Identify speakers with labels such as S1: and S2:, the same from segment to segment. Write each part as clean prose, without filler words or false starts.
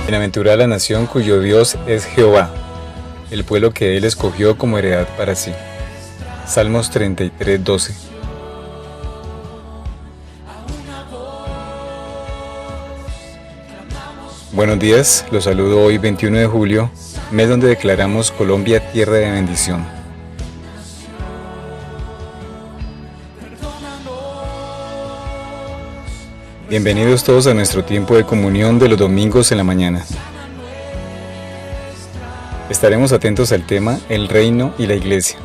S1: Bienaventurada la nación cuyo Dios es Jehová, el pueblo que Él escogió como heredad para sí. Salmos 33:12. Buenos días, los saludo hoy 21 de julio, mes donde declaramos Colombia tierra de bendición. Bienvenidos todos a nuestro tiempo de comunión de los domingos en la mañana. Estaremos atentos al tema El reino y la iglesia.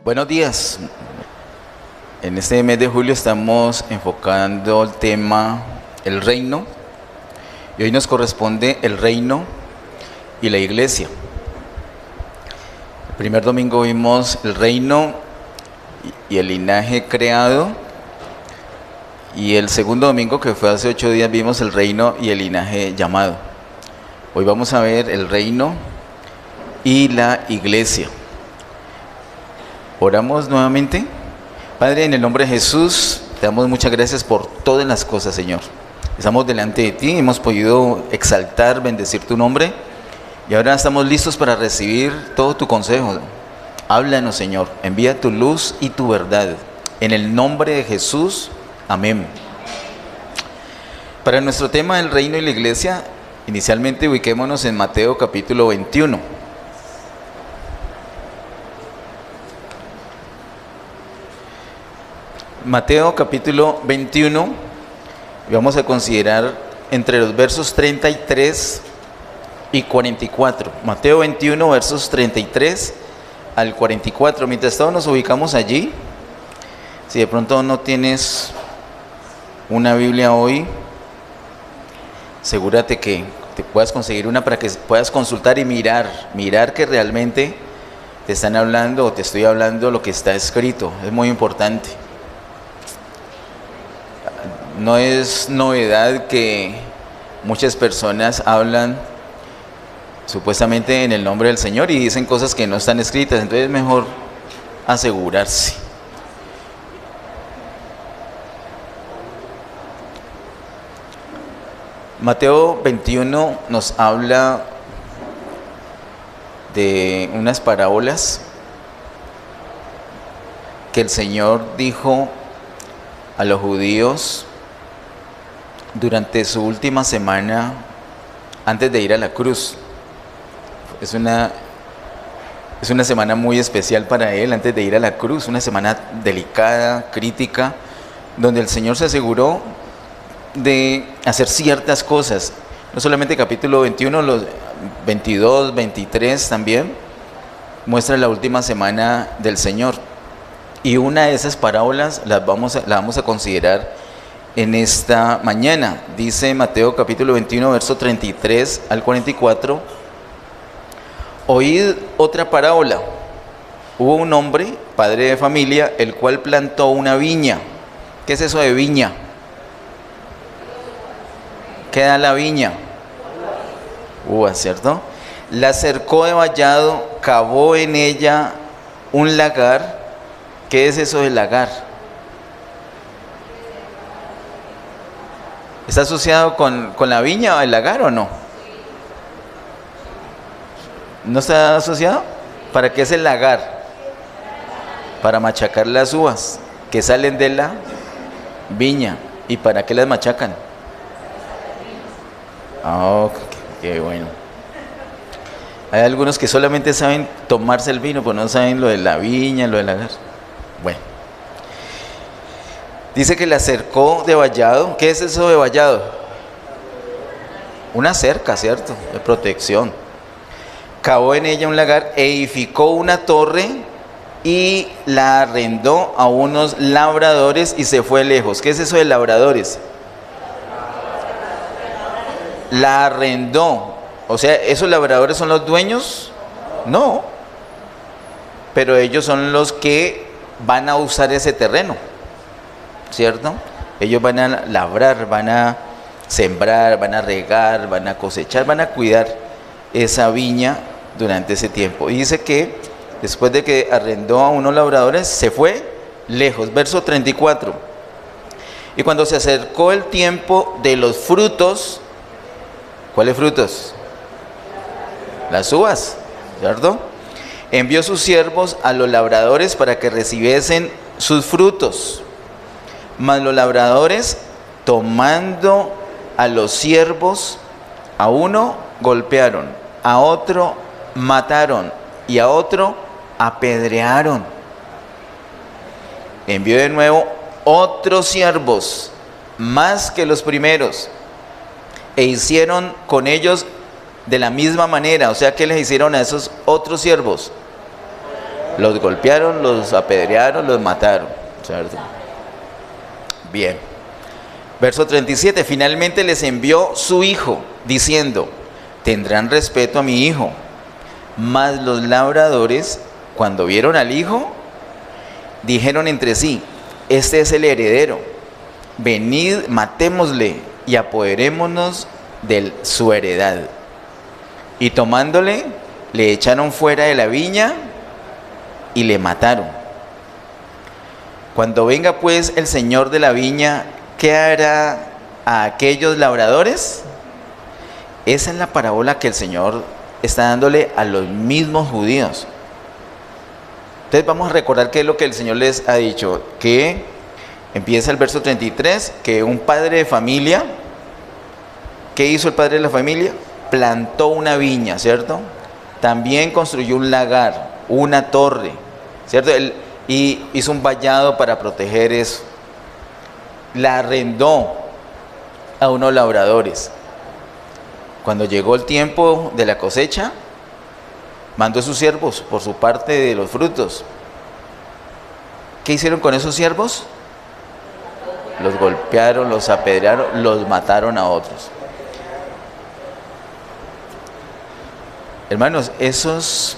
S2: Buenos días. En este mes de julio estamos enfocando el tema el reino y hoy nos corresponde el reino y la iglesia. El primer domingo vimos el reino y el linaje creado y el segundo domingo, que fue hace 8 días, vimos el reino y el linaje llamado. Hoy vamos a ver el reino y la iglesia. Oramos nuevamente. Padre, en el nombre de Jesús, te damos muchas gracias por todas las cosas, Señor. Estamos delante de ti, hemos podido exaltar, bendecir tu nombre y ahora estamos listos para recibir todo tu consejo. Háblanos, Señor, envía tu luz y tu verdad. En el nombre de Jesús, amén. Para nuestro tema del reino y la iglesia, inicialmente ubiquémonos en Mateo capítulo 21. Mateo capítulo 21, y vamos a considerar entre los versos 33 y 44. Mateo 21, versos 33 al 44. Mientras todos nos ubicamos allí, si de pronto no tienes una Biblia hoy, asegúrate que te puedas conseguir una para que puedas consultar y mirar que realmente te están hablando o te estoy hablando lo que está escrito. Es muy importante. No es novedad que muchas personas hablan supuestamente en el nombre del Señor y dicen cosas que no están escritas, entonces es mejor asegurarse. Mateo 21 nos habla de unas parábolas que el Señor dijo a los judíos durante su última semana antes de ir a la cruz. Es una semana muy especial para él antes de ir a la cruz, una semana delicada, crítica, donde el Señor se aseguró de hacer ciertas cosas. No solamente capítulo 21, los 22, 23 también muestra la última semana del Señor. Y una de esas parábolas la vamos a considerar en esta mañana. Dice Mateo capítulo 21, verso 33 al 44. Oíd otra parábola. Hubo un hombre, padre de familia, el cual plantó una viña. ¿Qué es eso de viña? ¿Qué da la viña? Uvas, ¿cierto? La cercó de vallado, cavó en ella un lagar. ¿Qué es eso del lagar? ¿Está asociado con la viña o el lagar o no? ¿No está asociado? ¿Para qué es el lagar? Para machacar las uvas que salen de la viña. ¿Y para qué las machacan? Oh, qué bueno. Hay algunos que solamente saben tomarse el vino, pero no saben lo de la viña, lo del lagar. Bueno. Dice que la cercó de vallado. ¿Qué es eso de vallado? Una cerca, ¿cierto? De protección. Cavó en ella un lagar, edificó una torre y la arrendó a unos labradores y se fue lejos. ¿Qué es eso de labradores? La arrendó. O sea, ¿esos labradores son los dueños? No. Pero ellos son los que van a usar ese terreno. ¿cierto? Ellos van a labrar, van a sembrar, van a regar, van a cosechar, van a cuidar esa viña durante ese tiempo. Y dice que después de que arrendó a unos labradores, se fue lejos. Verso 34. Y cuando se acercó el tiempo de los frutos, ¿cuáles frutos? Las uvas, ¿cierto? Envió sus siervos a los labradores para que recibiesen sus frutos. Mas los labradores, tomando a los siervos, a uno golpearon, a otro mataron y a otro apedrearon. Envió de nuevo otros siervos, más que los primeros, e hicieron con ellos de la misma manera. O sea, ¿qué les hicieron a esos otros siervos? Los golpearon, los apedrearon, los mataron, ¿cierto? Bien. Verso 37, finalmente les envió su hijo, diciendo, tendrán respeto a mi hijo. Mas los labradores, cuando vieron al hijo, dijeron entre sí, este es el heredero, venid, matémosle y apoderémonos de su heredad. Y tomándole, le echaron fuera de la viña y le mataron. Cuando venga pues el señor de la viña, ¿qué hará a aquellos labradores? Esa es la parábola que el Señor está dándole a los mismos judíos. Entonces vamos a recordar qué es lo que el Señor les ha dicho. Que empieza el verso 33, que un padre de familia, ¿qué hizo el padre de la familia? Plantó una viña, ¿cierto? También construyó un lagar, una torre, ¿cierto? Y hizo un vallado para proteger eso. La arrendó a unos labradores. Cuando llegó el tiempo de la cosecha, mandó a sus siervos por su parte de los frutos. ¿Qué hicieron con esos siervos? Los golpearon, los apedrearon, los mataron a otros. Hermanos, esos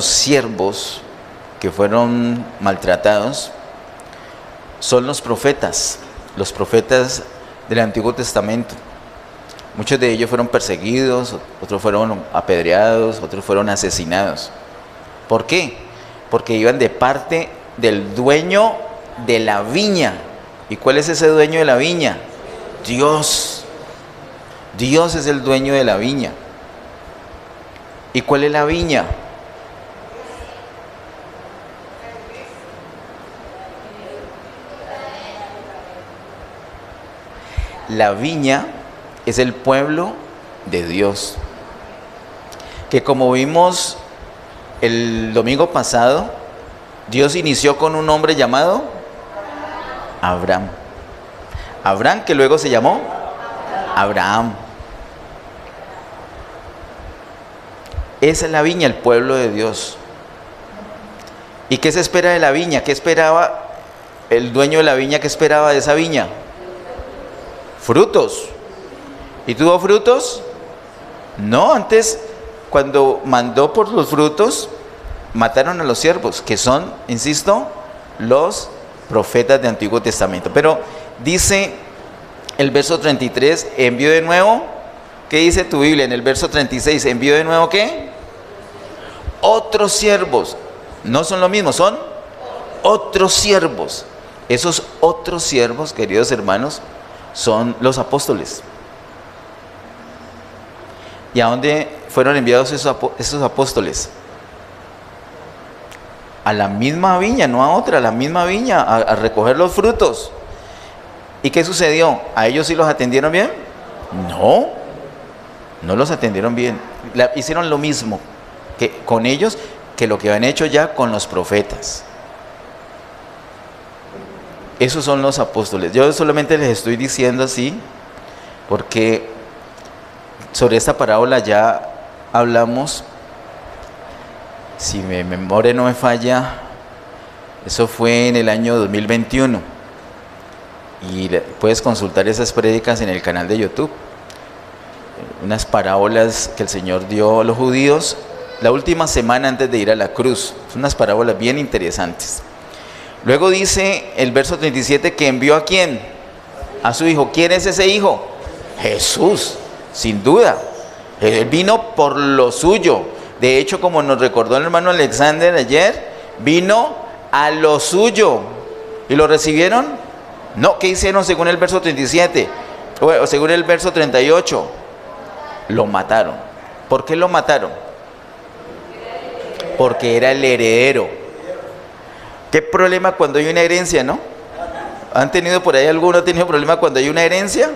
S2: siervos que fueron maltratados son los profetas del Antiguo Testamento. Muchos de ellos fueron perseguidos, otros fueron apedreados, otros fueron asesinados. ¿Por qué? Porque iban de parte del dueño de la viña. ¿Y cuál es ese dueño de la viña? Dios. Dios es el dueño de la viña. ¿Y cuál es la viña? La viña es el pueblo de Dios, que como vimos el domingo pasado, Dios inició con un hombre llamado Abraham. Abraham, que luego se llamó Abraham. Esa es la viña, el pueblo de Dios. ¿Y qué se espera de la viña? ¿Qué esperaba el dueño de la viña? ¿Qué esperaba de esa viña? Frutos. ¿Y tuvo frutos? No, antes cuando mandó por los frutos, mataron a los siervos, que son, insisto, los profetas del Antiguo Testamento. Pero dice el verso 33, envió de nuevo, ¿qué dice tu Biblia? En el verso 36, envió de nuevo, ¿qué? Otros siervos. No son lo mismo, son otros siervos. Esos otros siervos, queridos hermanos, son los apóstoles. ¿Y a dónde fueron enviados esos apóstoles? A la misma viña, no a otra, a la misma viña, a recoger los frutos. ¿Y qué sucedió? ¿A ellos sí los atendieron bien? No, no los atendieron bien. Hicieron lo mismo que con ellos que lo que habían hecho ya con los profetas. Esos son los apóstoles. Yo solamente les estoy diciendo así porque sobre esta parábola ya hablamos. Si mi memoria no me falla, eso fue en el año 2021. Y puedes consultar esas prédicas en el canal de YouTube. Unas parábolas que el Señor dio a los judíos la última semana antes de ir a la cruz. Son unas parábolas bien interesantes. Luego dice el verso 37 que envió ¿a quién? A su hijo. ¿Quién es ese hijo? Jesús, sin duda. Él vino por lo suyo. De hecho, como nos recordó el hermano Alexander ayer, vino a lo suyo. ¿Y lo recibieron? No. ¿Qué hicieron según el verso 37? O según el verso 38. Lo mataron. ¿Por qué lo mataron? Porque era el heredero. ¿Qué problema cuando hay una herencia, no? ¿Han tenido por ahí alguno ha tenido problema cuando hay una herencia?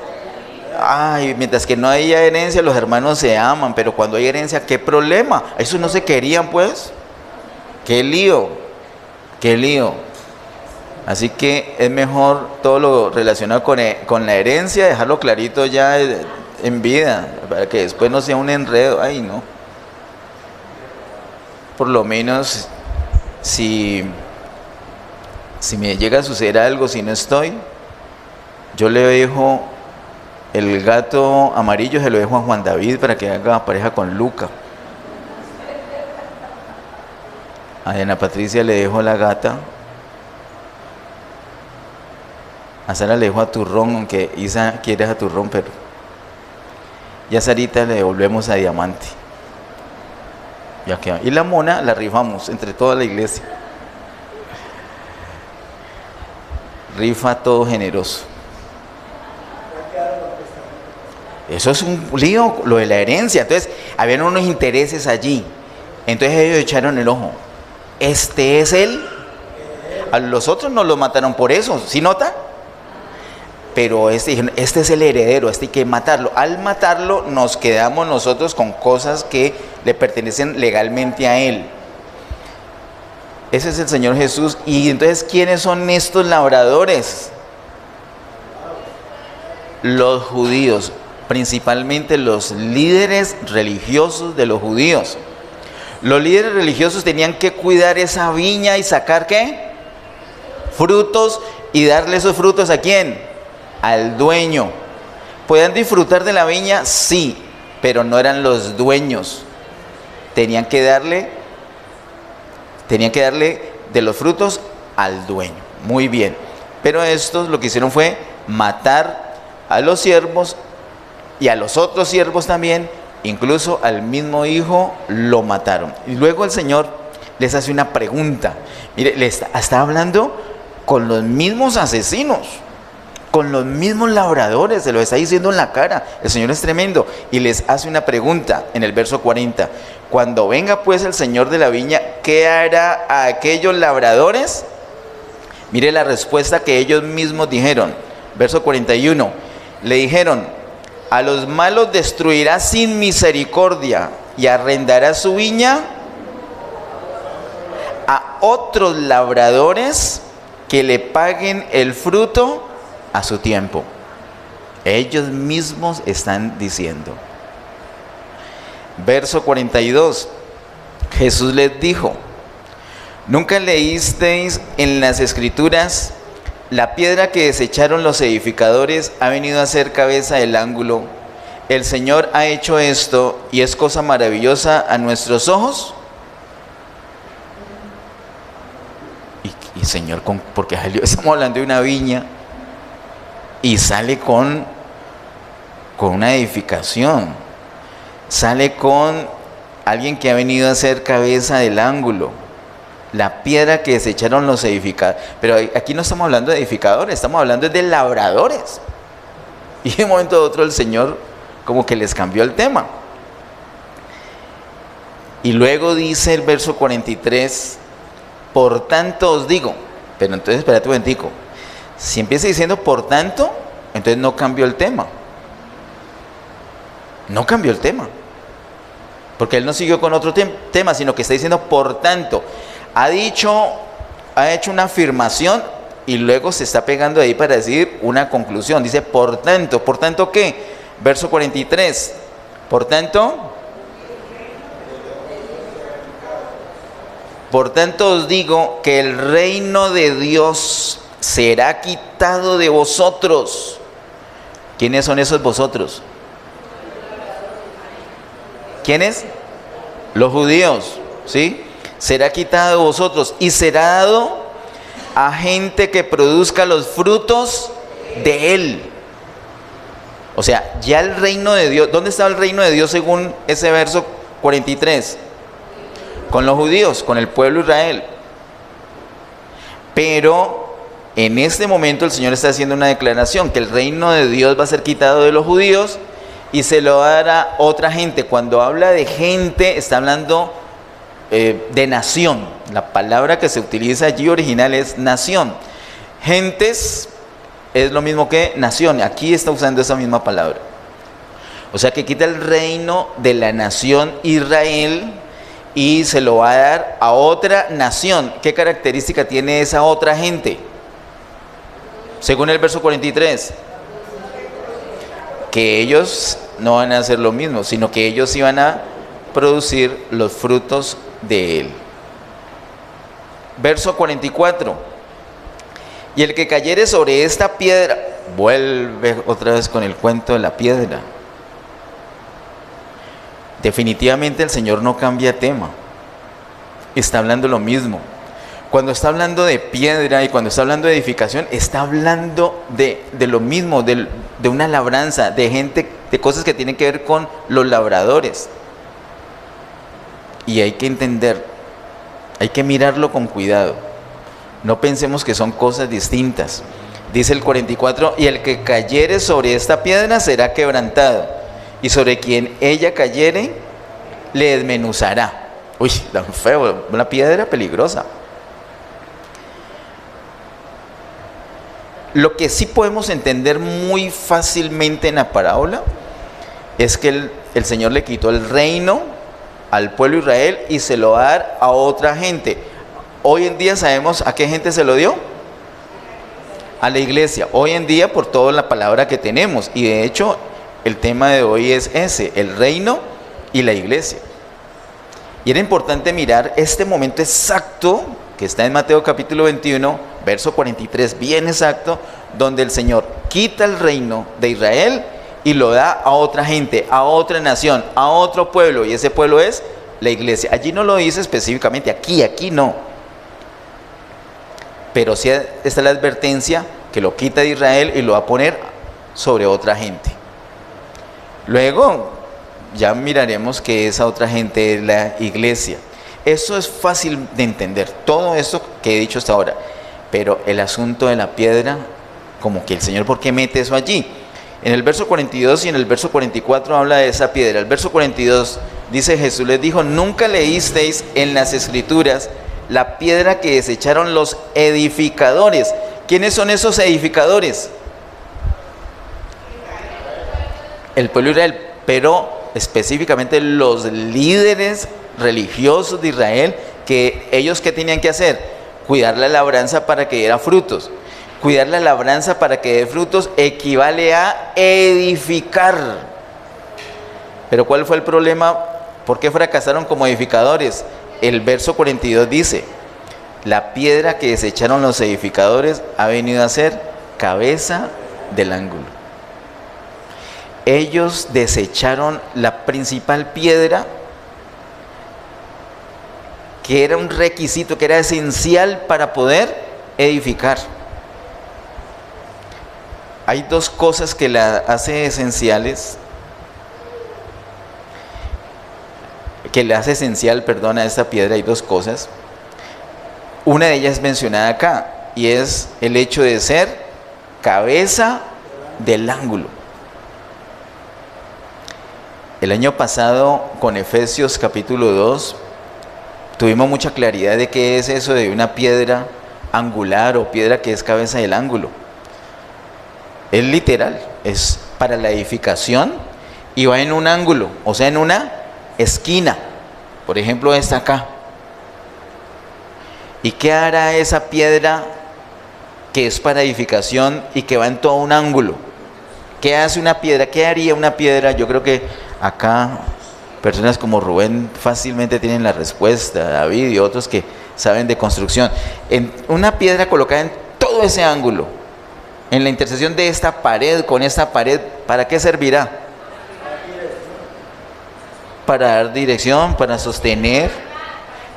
S2: Ay, mientras que no haya herencia, los hermanos se aman, pero cuando hay herencia, ¿qué problema? Eso no se querían, pues. ¡Qué lío! ¡Qué lío! Así que es mejor todo lo relacionado con la herencia, dejarlo clarito ya en vida, para que después no sea un enredo. Ay, no. Por lo menos, si me llega a suceder algo, si no estoy, yo le dejo el gato amarillo, se lo dejo a Juan David para que haga pareja con Luca. A Ana Patricia le dejo la gata. A Sara le dejo a Turrón, aunque Isa quiere a Turrón, pero ya a Sarita le devolvemos a Diamante. Ya queda. Y la mona la rifamos entre toda la iglesia. Rifa todo generoso. Eso es un lío, lo de la herencia. Entonces, habían unos intereses allí. Entonces ellos echaron el ojo. Este es él. A los otros no los mataron por eso. ¿Sí nota? Pero este es el heredero, este hay que matarlo. Al matarlo nos quedamos nosotros con cosas que le pertenecen legalmente a él. Ese es el Señor Jesús. Y entonces, ¿quiénes son estos labradores? Los judíos, principalmente los líderes religiosos de los judíos. Los líderes religiosos tenían que cuidar esa viña y sacar ¿qué? Frutos, y darle esos frutos ¿a quién? Al dueño. ¿Podían disfrutar de la viña? Sí, pero no eran los dueños. Tenían que darle de los frutos al dueño. Muy bien. Pero estos lo que hicieron fue matar a los siervos y a los otros siervos también, incluso al mismo hijo lo mataron. Y luego el Señor les hace una pregunta. Mire, les está hablando con los mismos asesinos, con los mismos labradores, se lo está diciendo en la cara. El Señor es tremendo. Y les hace una pregunta en el verso 40. Cuando venga pues el Señor de la viña, ¿qué hará a aquellos labradores? Mire la respuesta que ellos mismos dijeron. Verso 41. Le dijeron: a los malos destruirá sin misericordia y arrendará su viña a otros labradores que le paguen el fruto a su tiempo. Ellos mismos están diciendo. Verso 42. Jesús les dijo: ¿nunca leísteis en las Escrituras: la piedra que desecharon los edificadores ha venido a ser cabeza del ángulo? El Señor ha hecho esto y es cosa maravillosa a nuestros ojos. Y Señor, porque estamos hablando de una viña y sale con una edificación, sale con alguien que ha venido a ser cabeza del ángulo. La piedra que desecharon los edificadores. Pero aquí no estamos hablando de edificadores, estamos hablando de labradores. Y de un momento a otro el Señor como que les cambió el tema. Y luego dice el verso 43: por tanto os digo. Pero entonces espérate un momentico. Si empieza diciendo por tanto, entonces no cambió el tema. No cambió el tema. Porque él no siguió con otro tema, sino que está diciendo por tanto. Ha hecho una afirmación y luego se está pegando ahí para decir una conclusión. Dice por tanto ¿qué? Verso 43. Por tanto os digo que el reino de Dios será quitado de vosotros. ¿Quiénes son esos vosotros? ¿Quiénes? Los judíos, ¿sí? Será quitado de vosotros y será dado a gente que produzca los frutos de él. O sea, ya el reino de Dios, ¿dónde estaba el reino de Dios según ese verso 43? Con los judíos, con el pueblo de Israel. Pero en este momento el Señor está haciendo una declaración, que el reino de Dios va a ser quitado de los judíos y se lo va a dar a otra gente. Cuando habla de gente, está hablando de nación. La palabra que se utiliza allí original es nación. Gentes es lo mismo que nación. Aquí está usando esa misma palabra. O sea que quita el reino de la nación Israel y se lo va a dar a otra nación. ¿Qué característica tiene esa otra gente? Según el verso 43, que ellos no van a hacer lo mismo, sino que ellos iban a producir los frutos de él. Verso 44. Y el que cayere sobre esta piedra, vuelve otra vez con el cuento de la piedra. Definitivamente el Señor no cambia tema. Está hablando lo mismo. Cuando está hablando de piedra y cuando está hablando de edificación, está hablando de lo mismo, de una labranza, de gente, de cosas que tienen que ver con los labradores. Y hay que entender, hay que mirarlo con cuidado. No pensemos que son cosas distintas. Dice el 44, y el que cayere sobre esta piedra será quebrantado, y sobre quien ella cayere le desmenuzará. Uy, tan feo, una piedra peligrosa. Lo que sí podemos entender muy fácilmente en la parábola es que el Señor le quitó el reino al pueblo de Israel y se lo va a dar a otra gente. Hoy en día sabemos a qué gente se lo dio. A la iglesia. Hoy en día por toda la palabra que tenemos. Y de hecho el tema de hoy es ese, el reino y la iglesia. Y era importante mirar este momento exacto que está en Mateo capítulo 21, verso 43, bien exacto, donde el Señor quita el reino de Israel y lo da a otra gente, a otra nación, a otro pueblo, y ese pueblo es la iglesia. Allí no lo dice específicamente, aquí no. Pero sí está la advertencia que lo quita de Israel y lo va a poner sobre otra gente. Luego ya miraremos que esa otra gente es la iglesia. Eso es fácil de entender, todo esto que he dicho hasta ahora. Pero el asunto de la piedra, como que el Señor, ¿por qué mete eso allí? En el verso 42 y en el verso 44 habla de esa piedra. El verso 42 dice, Jesús les dijo, ¿nunca leísteis en las Escrituras la piedra que desecharon los edificadores? ¿Quiénes son esos edificadores? El pueblo de Israel, pero específicamente los líderes religiosos de Israel, que ellos ¿qué tenían que hacer? Cuidar la labranza para que diera frutos. Cuidar la labranza para que dé frutos equivale a edificar. Pero ¿cuál fue el problema? ¿Por qué fracasaron como edificadores? El verso 42 dice, la piedra que desecharon los edificadores ha venido a ser cabeza del ángulo. Ellos desecharon la principal piedra, que era un requisito, que era esencial para poder edificar. Hay dos cosas que la hace esenciales, que le hace esencial, a esta piedra. Hay dos cosas. Una de ellas es mencionada acá, y es el hecho de ser cabeza del ángulo. El año pasado, con Efesios capítulo 2, tuvimos mucha claridad de qué es eso de una piedra angular o piedra que es cabeza del ángulo. Es literal, es para la edificación y va en un ángulo, o sea, en una esquina. Por ejemplo, esta acá. ¿Y qué hará esa piedra que es para edificación y que va en todo un ángulo? ¿Qué hace una piedra? ¿Qué haría una piedra? Yo creo que acá personas como Rubén fácilmente tienen la respuesta, David y otros que saben de construcción. En una piedra colocada en todo ese ángulo, en la intersección de esta pared con esta pared, ¿para qué servirá? Para dar dirección, para sostener,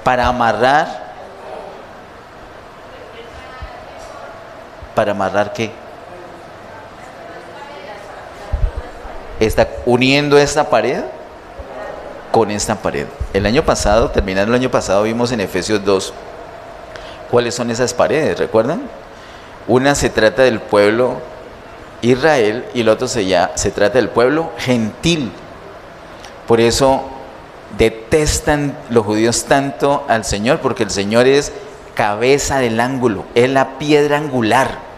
S2: para amarrar. ¿Para amarrar qué? Está uniendo esta pared con esta pared. El año pasado, terminando el año pasado, vimos en Efesios 2 cuáles son esas paredes, ¿recuerdan? Una se trata del pueblo Israel y el otro se trata del pueblo gentil. Por eso detestan los judíos tanto al Señor, porque el Señor es cabeza del ángulo, es la piedra angular.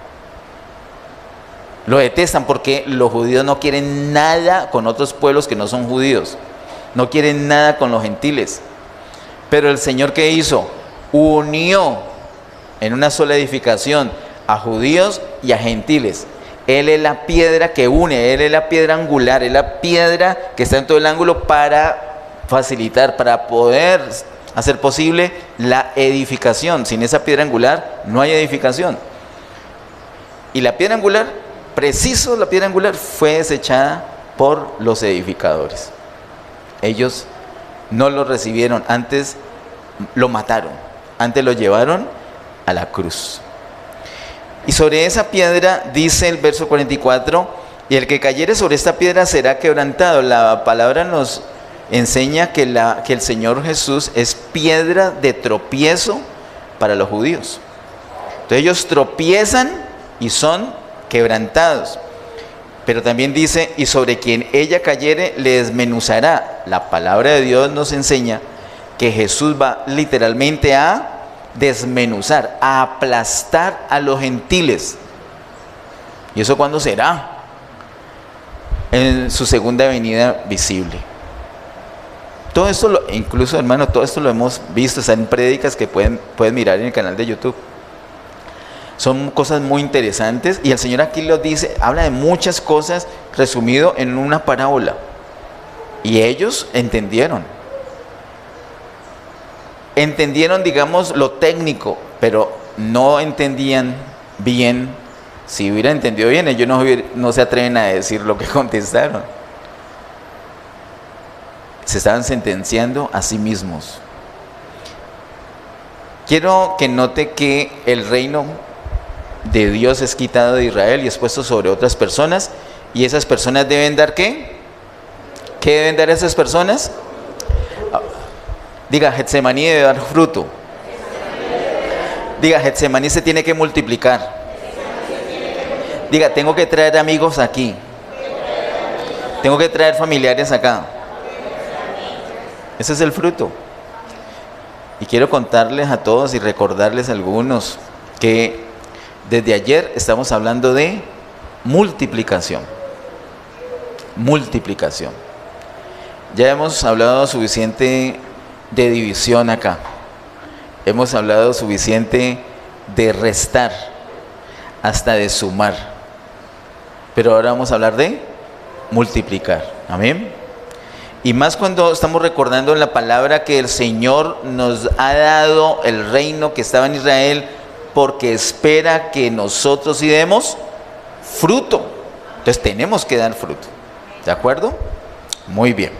S2: Lo detestan porque los judíos no quieren nada con otros pueblos que no son judíos, no quieren nada con los gentiles. Pero el Señor, ¿qué hizo? Unió en una sola edificación a judíos y a gentiles. Él es la piedra que une, Él es la piedra angular, es la piedra que está en todo el ángulo para facilitar, para poder hacer posible la edificación. Sin esa piedra angular no hay edificación. Y la piedra angular, preciso la piedra angular, fue desechada por los edificadores. Ellos no lo recibieron, antes lo mataron, antes lo llevaron a la cruz. Y sobre esa piedra dice el verso 44, y el que cayere sobre esta piedra será quebrantado. La palabra nos enseña que el Señor Jesús es piedra de tropiezo para los judíos. Entonces ellos tropiezan y son quebrantados. Pero también dice, y sobre quien ella cayere le desmenuzará. La palabra de Dios nos enseña que Jesús va literalmente a desmenuzar, a aplastar a los gentiles. ¿Y eso cuándo será? En su segunda venida visible. Todo esto, incluso hermano, todo esto lo hemos visto, están en prédicas que pueden mirar en el canal de YouTube. Son cosas muy interesantes y el Señor aquí lo dice, habla de muchas cosas resumido en una parábola. Y ellos entendieron, digamos, lo técnico, pero no entendían bien. Si hubieran entendido bien, ellos no se atreven a decir lo que contestaron. Se estaban sentenciando a sí mismos. Quiero que note que el reino de Dios es quitado de Israel y es puesto sobre otras personas, y esas personas deben dar ¿qué? ¿Qué deben dar esas personas? Diga, Getsemaní debe dar fruto. Diga, Getsemaní se tiene que multiplicar. Diga, tengo que traer amigos aquí. Tengo que traer familiares acá. Ese es el fruto. Y quiero contarles a todos y recordarles a algunos que desde ayer estamos hablando de multiplicación. Multiplicación. Ya hemos hablado suficiente de división acá. Hemos hablado suficiente de restar, hasta de sumar. Pero ahora vamos a hablar de multiplicar. Amén. Y más cuando estamos recordando la palabra que el Señor nos ha dado el reino que estaba en Israel, porque espera que nosotros sí demos fruto. Entonces tenemos que dar fruto. ¿De acuerdo? Muy bien.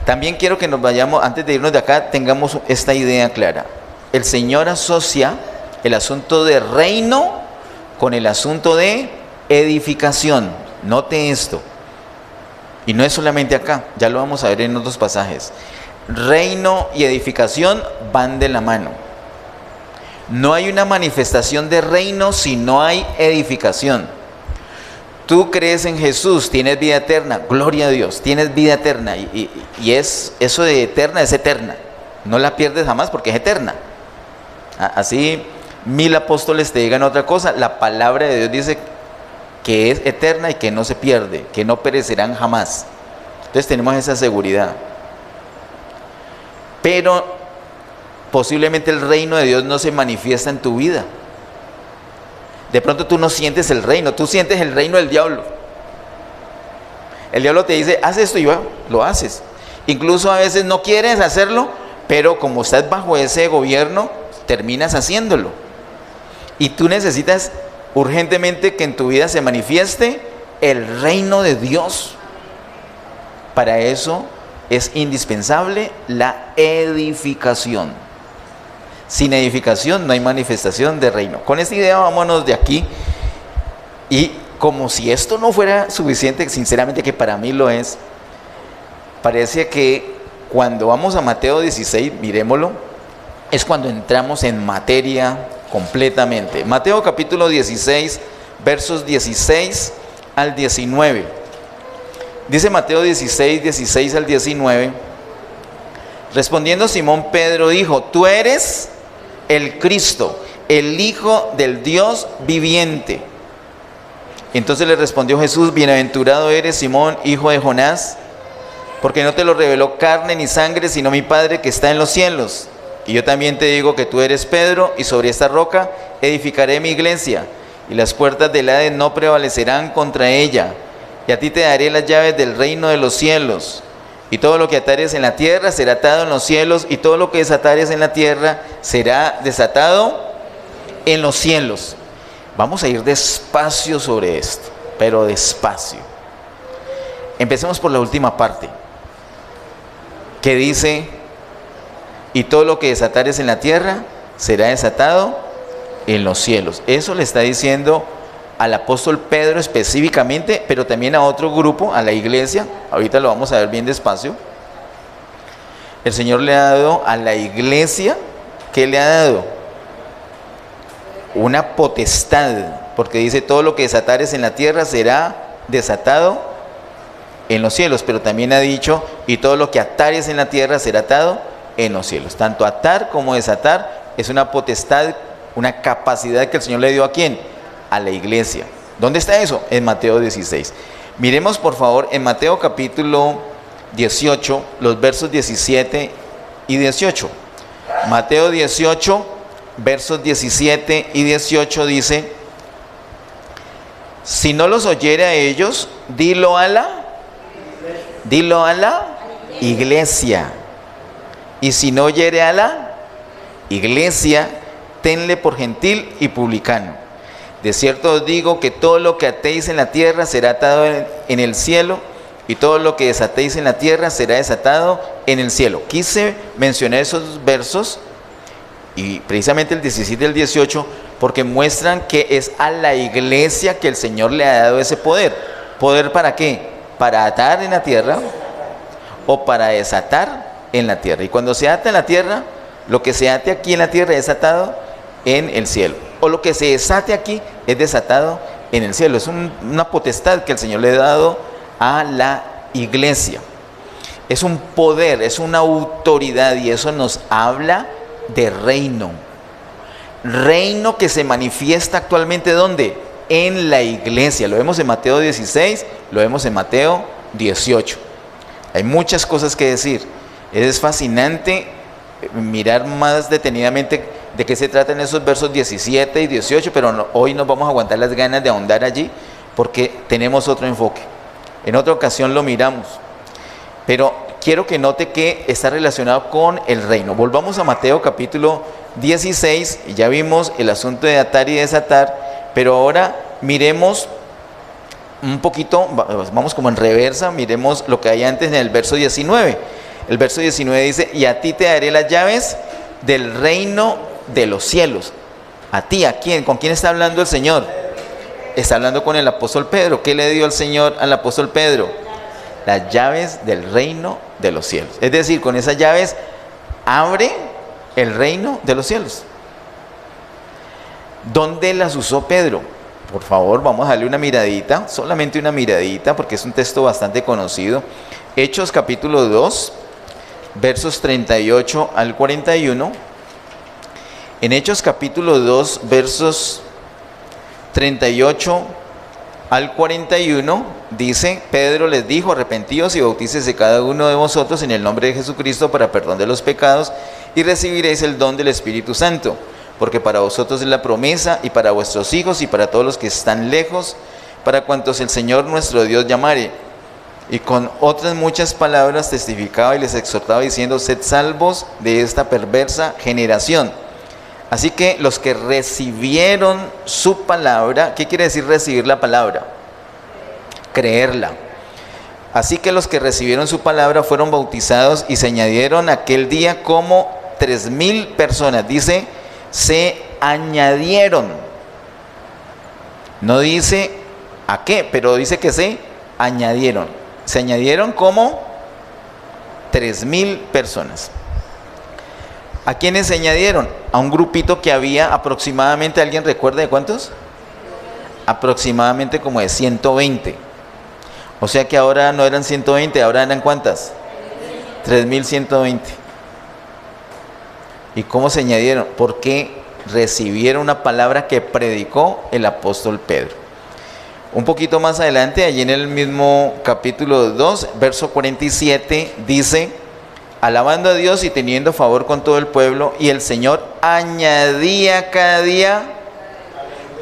S2: También quiero que nos vayamos, antes de irnos de acá, tengamos esta idea clara. El Señor asocia el asunto de reino con el asunto de edificación. Note esto. Y no es solamente acá, ya lo vamos a ver en otros pasajes. Reino y edificación van de la mano. No hay una manifestación de reino si no hay edificación. Tú crees en Jesús, tienes vida eterna, gloria a Dios, tienes vida eterna. Y eso de eterna es eterna. No la pierdes jamás porque es eterna. Así 1000 apóstoles te digan otra cosa, la palabra de Dios dice que es eterna y que no se pierde, que no perecerán jamás. Entonces tenemos esa seguridad. Pero posiblemente el reino de Dios no se manifiesta en tu vida. De pronto tú no sientes el reino, tú sientes el reino del diablo. El diablo te dice, haz esto y lo haces. Incluso a veces no quieres hacerlo, pero como estás bajo ese gobierno, terminas haciéndolo. Y tú necesitas urgentemente que en tu vida se manifieste el reino de Dios. Para eso es indispensable la edificación. Sin edificación no hay manifestación de reino. Con esta idea vámonos de aquí. Y como si esto no fuera suficiente, sinceramente que para mí lo es, parece que cuando vamos a Mateo 16, miremoslo, es cuando entramos en materia completamente. Mateo capítulo 16, versos 16 al 19. Dice Mateo 16, 16 al 19. Respondiendo Simón Pedro dijo: tú eres el Cristo, el Hijo del Dios viviente. Entonces le respondió Jesús: bienaventurado eres, Simón, hijo de Jonás, porque no te lo reveló carne ni sangre, sino mi Padre que está en los cielos. Y yo también te digo que tú eres Pedro, y sobre esta roca edificaré mi iglesia, y las puertas del Hades no prevalecerán contra ella. Y a ti te daré las llaves del reino de los cielos. Y todo lo que atares en la tierra será atado en los cielos, y todo lo que desatares en la tierra será desatado en los cielos. Vamos a ir despacio sobre esto, pero despacio. Empecemos por la última parte, que dice: y todo lo que desatares en la tierra será desatado en los cielos. Eso le está diciendo al apóstol Pedro específicamente, pero también a otro grupo, a la iglesia. Ahorita lo vamos a ver bien despacio. El Señor le ha dado a la iglesia, ¿qué le ha dado? Una potestad, porque dice: todo lo que desatares en la tierra será desatado en los cielos, pero también ha dicho: y todo lo que atares en la tierra será atado en los cielos. Tanto atar como desatar es una potestad, una capacidad que el Señor le dio ¿a quién? A la iglesia. ¿Dónde está eso? En Mateo 16. Miremos por favor en Mateo capítulo 18, los versos 17 y 18. Mateo 18, versos 17 y 18 dice: si no los oyere a ellos, dilo a la iglesia. Y si no oyere a la iglesia, tenle por gentil y publicano. De cierto os digo que todo lo que atéis en la tierra será atado en el cielo, y todo lo que desatéis en la tierra será desatado en el cielo. Quise mencionar esos versos, y precisamente el 17 y el 18, porque muestran que es a la iglesia que el Señor le ha dado ese poder. ¿Poder para qué? Para atar en la tierra o para desatar en la tierra. Y cuando se ata en la tierra, lo que se ate aquí en la tierra es atado en el cielo, o lo que se desate aquí es desatado en el cielo. Es una potestad que el Señor le ha dado a la iglesia. Es un poder, es una autoridad, y eso nos habla de reino. Reino que se manifiesta actualmente ¿dónde? En la iglesia. Lo vemos en Mateo 16, lo vemos en Mateo 18. Hay muchas cosas que decir. Es fascinante mirar más detenidamente de qué se tratan esos versos 17 y 18, pero hoy nos vamos a aguantar las ganas de ahondar allí, porque tenemos otro enfoque. En otra ocasión lo miramos, pero quiero que note que está relacionado con el reino. Volvamos a Mateo capítulo 16, y ya vimos el asunto de atar y desatar, pero ahora miremos un poquito, vamos como en reversa, miremos lo que hay antes en el verso 19. El verso 19 dice: y a ti te daré las llaves del reino de los cielos. ¿A ti? ¿A quién? ¿Con quién está hablando el Señor? Está hablando con el apóstol Pedro. ¿Qué le dio el Señor al apóstol Pedro? Las llaves del reino de los cielos. Es decir, con esas llaves abre el reino de los cielos. ¿Dónde las usó Pedro? Por favor, vamos a darle una miradita, solamente una miradita, porque es un texto bastante conocido. Hechos capítulo 2, versos 38 al 41. En Hechos capítulo 2, versos 38 al 41, dice: Pedro les dijo: arrepentíos y bautícese cada uno de vosotros en el nombre de Jesucristo para perdón de los pecados, y recibiréis el don del Espíritu Santo, porque para vosotros es la promesa, y para vuestros hijos, y para todos los que están lejos, para cuantos el Señor nuestro Dios llamare. Y con otras muchas palabras testificaba y les exhortaba diciendo: sed salvos de esta perversa generación. Así que los que recibieron su palabra, ¿qué quiere decir recibir la palabra? Creerla. Así que los que recibieron su palabra fueron bautizados y se añadieron aquel día como 3.000 personas. Dice, se añadieron. No dice a qué, pero dice que se añadieron. Se añadieron como 3.000 personas. ¿A quiénes se añadieron? A un grupito que había aproximadamente, ¿alguien recuerda de cuántos? Aproximadamente como de 120. O sea que ahora no eran 120, ahora eran ¿cuántas? 3.120. ¿Y cómo se añadieron? Porque recibieron una palabra que predicó el apóstol Pedro. Un poquito más adelante, allí en el mismo capítulo 2, verso 47, dice, alabando a Dios y teniendo favor con todo el pueblo, y el Señor añadía cada día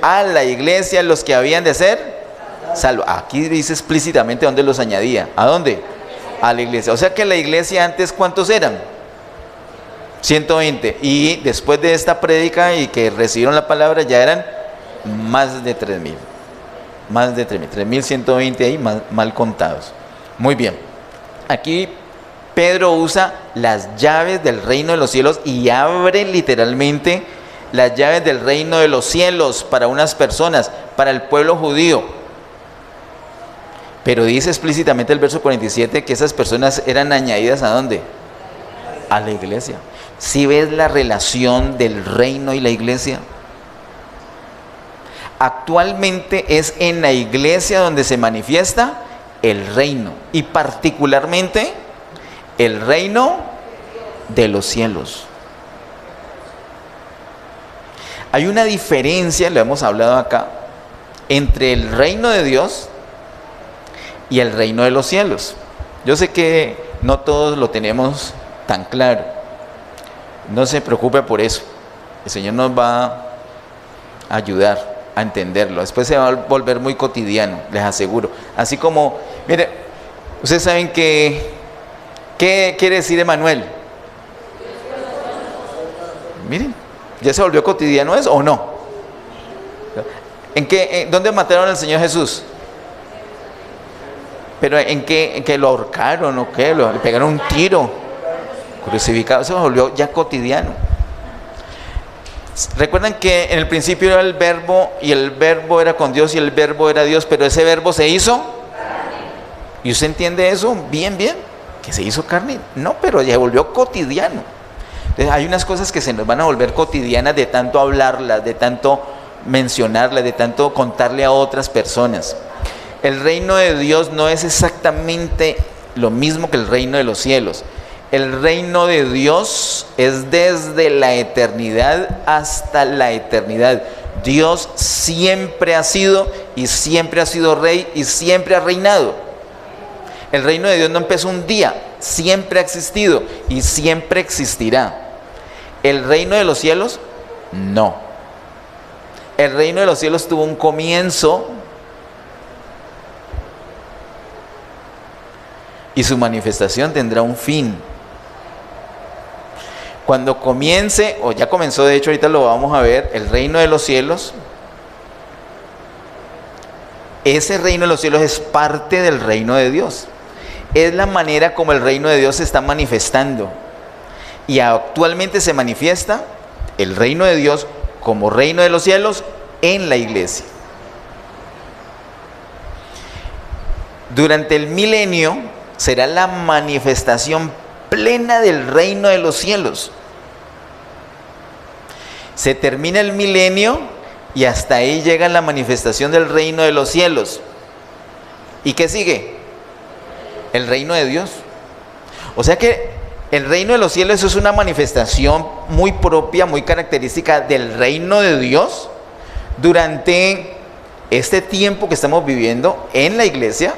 S2: a la iglesia los que habían de ser salvos. Aquí dice explícitamente dónde los añadía. ¿A dónde? A la iglesia. O sea que la iglesia antes, ¿cuántos eran? 120. Y después de esta prédica y que recibieron la palabra, ya eran más de 3.000. Más de 3.000. 3.120 ahí mal contados. Muy bien. Aquí Pedro usa las llaves del reino de los cielos y abre literalmente las llaves del reino de los cielos para unas personas, para el pueblo judío. Pero dice explícitamente el verso 47 que esas personas eran añadidas ¿a dónde? A la iglesia. ¿Sí ves la relación del reino y la iglesia? Actualmente es en la iglesia donde se manifiesta el reino, y particularmente el reino de los cielos. Hay una diferencia, lo hemos hablado acá, entre el reino de Dios y el reino de los cielos. Yo sé que no todos lo tenemos tan claro. No se preocupe por eso. El Señor nos va a ayudar a entenderlo. Después se va a volver muy cotidiano, les aseguro. Así como, mire, ustedes saben que, ¿qué quiere decir Emanuel? Miren, ¿ya se volvió cotidiano eso o no? ¿Dónde mataron al Señor Jesús? ¿Pero en qué lo ahorcaron o qué? Le pegaron un tiro, crucificado. Eso se volvió ya cotidiano. Recuerdan que en el principio era el verbo, y el verbo era con Dios y el verbo era Dios, pero ese verbo se hizo. ¿Y usted entiende eso? Bien, que se hizo carne. No, pero ya volvió cotidiano. Entonces, hay unas cosas que se nos van a volver cotidianas de tanto hablarlas, de tanto mencionarlas, de tanto contarle a otras personas. El reino de Dios no es exactamente lo mismo que el reino de los cielos. El reino de Dios es desde la eternidad hasta la eternidad. Dios siempre ha sido y siempre ha sido rey y siempre ha reinado. El reino de Dios no empezó un día, siempre ha existido y siempre existirá. El reino de los cielos, no. El reino de los cielos tuvo un comienzo y su manifestación tendrá un fin. Cuando comience, o ya comenzó, de hecho ahorita lo vamos a ver, el reino de los cielos, ese reino de los cielos es parte del reino de Dios. Es la manera como el reino de Dios se está manifestando. Y actualmente se manifiesta el reino de Dios como reino de los cielos en la iglesia. Durante el milenio será la manifestación plena del reino de los cielos. Se termina el milenio y hasta ahí llega la manifestación del reino de los cielos. ¿Y qué sigue? El reino de Dios. O sea que el reino de los cielos es una manifestación muy propia, muy característica del reino de Dios durante este tiempo que estamos viviendo en la iglesia,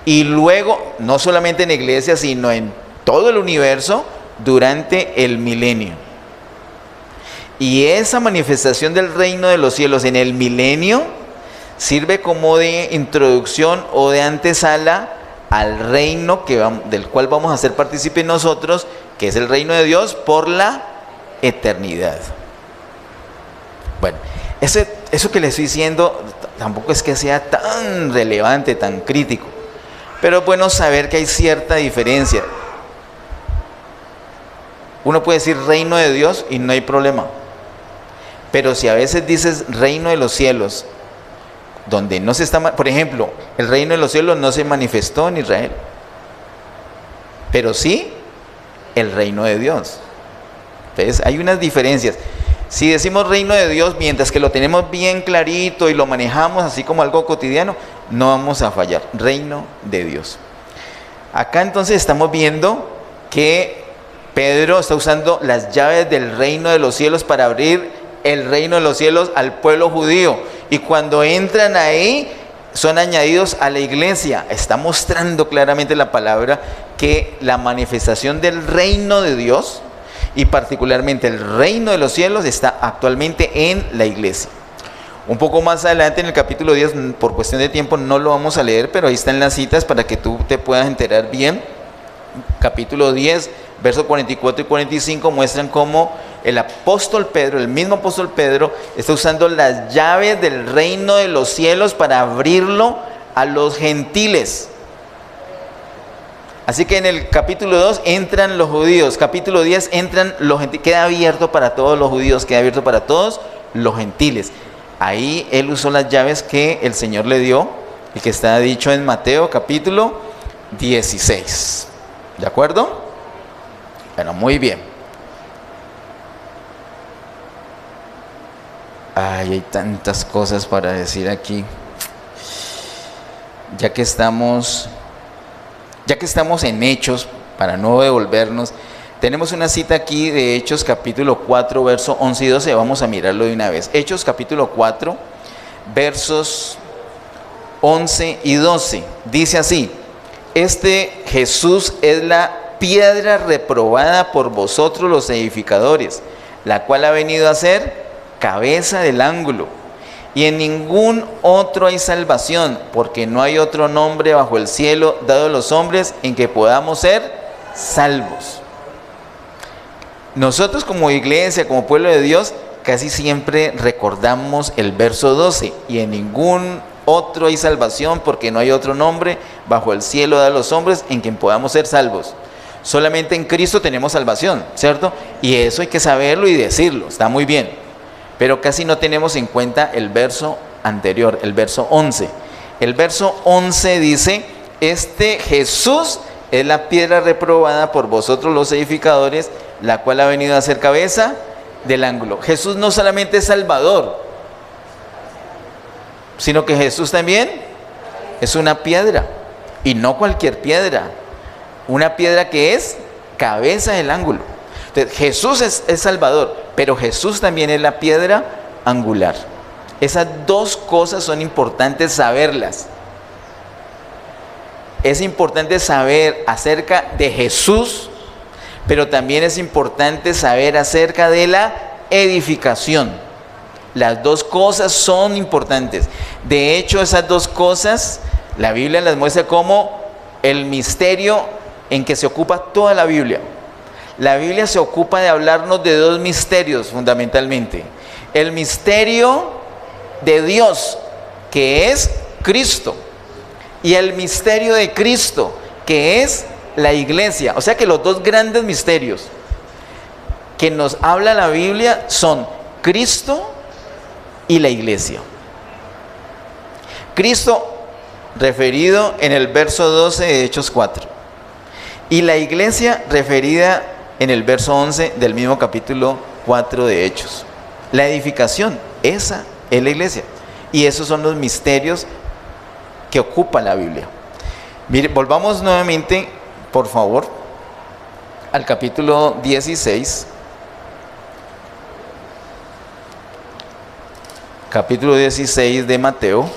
S2: y luego no solamente en la iglesia, sino en todo el universo durante el milenio. Y esa manifestación del reino de los cielos en el milenio sirve como de introducción o de antesala al reino del cual vamos a ser partícipes nosotros, que es el reino de Dios por la eternidad. Bueno, eso que le estoy diciendo tampoco es que sea tan relevante, tan crítico, pero es bueno saber que hay cierta diferencia. Uno puede decir reino de Dios y no hay problema. Pero si a veces dices reino de los cielos, donde no se está, por ejemplo, el reino de los cielos no se manifestó en Israel, pero sí el reino de Dios. Entonces hay unas diferencias. Si decimos reino de Dios, mientras que lo tenemos bien clarito y lo manejamos así como algo cotidiano, no vamos a fallar. Reino de Dios. Acá entonces estamos viendo que Pedro está usando las llaves del reino de los cielos para abrir el reino de los cielos al pueblo judío. Y cuando entran ahí, son añadidos a la iglesia. Está mostrando claramente la palabra que la manifestación del reino de Dios, y particularmente el reino de los cielos, está actualmente en la iglesia. Un poco más adelante en el capítulo 10, por cuestión de tiempo no lo vamos a leer, pero ahí están las citas para que tú te puedas enterar bien. Capítulo 10, versos 44 y 45 muestran cómo el apóstol Pedro, el mismo apóstol Pedro, está usando las llaves del reino de los cielos para abrirlo a los gentiles. Así que en el capítulo 2 entran los judíos, capítulo 10 entran los gentiles, queda abierto para todos los judíos, queda abierto para todos los gentiles. Ahí él usó las llaves que el Señor le dio y que está dicho en Mateo capítulo 16. ¿De acuerdo? Bueno, muy bien. Ay, hay tantas cosas para decir aquí. Ya que estamos en Hechos, para no devolvernos, tenemos una cita aquí de Hechos capítulo 4, verso 11 y 12, vamos a mirarlo de una vez. Hechos capítulo 4, versos 11 y 12, dice así: este Jesús es la piedra reprobada por vosotros los edificadores, la cual ha venido a ser cabeza del ángulo. Y en ningún otro hay salvación, porque no hay otro nombre bajo el cielo dado a los hombres en que podamos ser salvos. Nosotros como iglesia, como pueblo de Dios, casi siempre recordamos el verso 12. Y en ningún otro hay salvación, porque no hay otro nombre bajo el cielo dado a los hombres en quien podamos ser salvos. Solamente en Cristo tenemos salvación, ¿cierto? Y eso hay que saberlo y decirlo, está muy bien. Pero casi no tenemos en cuenta el verso anterior, el verso 11. El verso 11 dice: este Jesús es la piedra reprobada por vosotros los edificadores, la cual ha venido a ser cabeza del ángulo. Jesús no solamente es Salvador, sino que Jesús también es una piedra, y no cualquier piedra, una piedra que es cabeza del ángulo. Entonces, Jesús es Salvador, pero Jesús también es la piedra angular. Esas dos cosas son importantes saberlas. Es importante saber acerca de Jesús, pero también es importante saber acerca de la edificación. Las dos cosas son importantes. De hecho, esas dos cosas, la Biblia las muestra como el misterio en que se ocupa toda la Biblia. La Biblia se ocupa de hablarnos de dos misterios fundamentalmente. El misterio de Dios, que es Cristo, y el misterio de Cristo, que es la iglesia. O sea que los dos grandes misterios que nos habla la Biblia son Cristo y la iglesia. Cristo referido en el verso 12 de Hechos 4, y la iglesia referida en el verso 11 del mismo capítulo 4 de Hechos. La edificación, esa es la iglesia. Y esos son los misterios que ocupa la Biblia. Mire, volvamos nuevamente, por favor, al capítulo 16. Capítulo 16 de Mateo.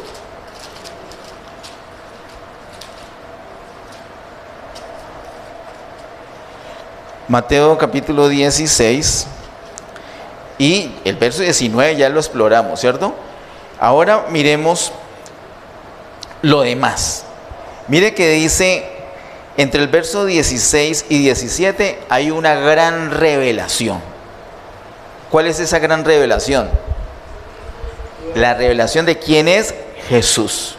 S2: Mateo capítulo 16 y el verso 19 ya lo exploramos, ¿cierto? Ahora miremos lo demás. Mire que dice, entre el verso 16 y 17 hay una gran revelación. ¿Cuál es esa gran revelación? La revelación de quién es Jesús.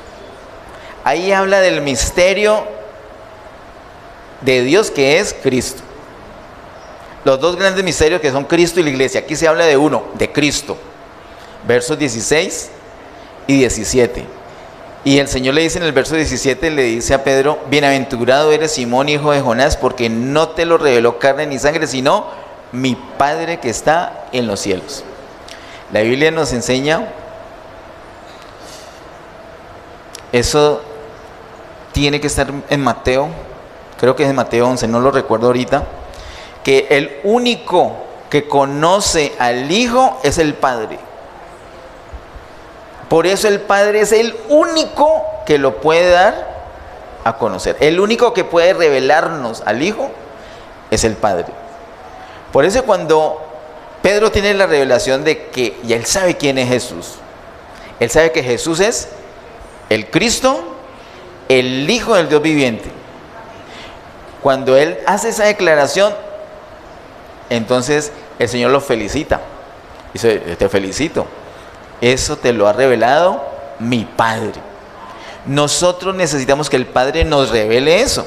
S2: Ahí habla del misterio de Dios que es Cristo. los dos grandes misterios que son Cristo y la iglesia. Aquí se habla de uno, de Cristo. Versos 16 y 17. Y el Señor le dice en el verso 17, le dice a Pedro: bienaventurado eres, Simón, hijo de Jonás, porque no te lo reveló carne ni sangre, sino mi Padre que está en los cielos. La Biblia nos enseña, eso tiene que estar en Mateo, creo que es en Mateo 11, no lo recuerdo ahorita, que el único que conoce al Hijo es el Padre. Por eso el Padre es el único que lo puede dar a conocer. El único que puede revelarnos al Hijo es el Padre. Por eso cuando Pedro tiene la revelación de que ya él sabe quién es Jesús, él sabe que Jesús es el Cristo, el Hijo del Dios viviente. Cuando él hace esa declaración, entonces el Señor lo felicita. Dice: te felicito, eso te lo ha revelado mi Padre. Nosotros necesitamos que el Padre nos revele eso.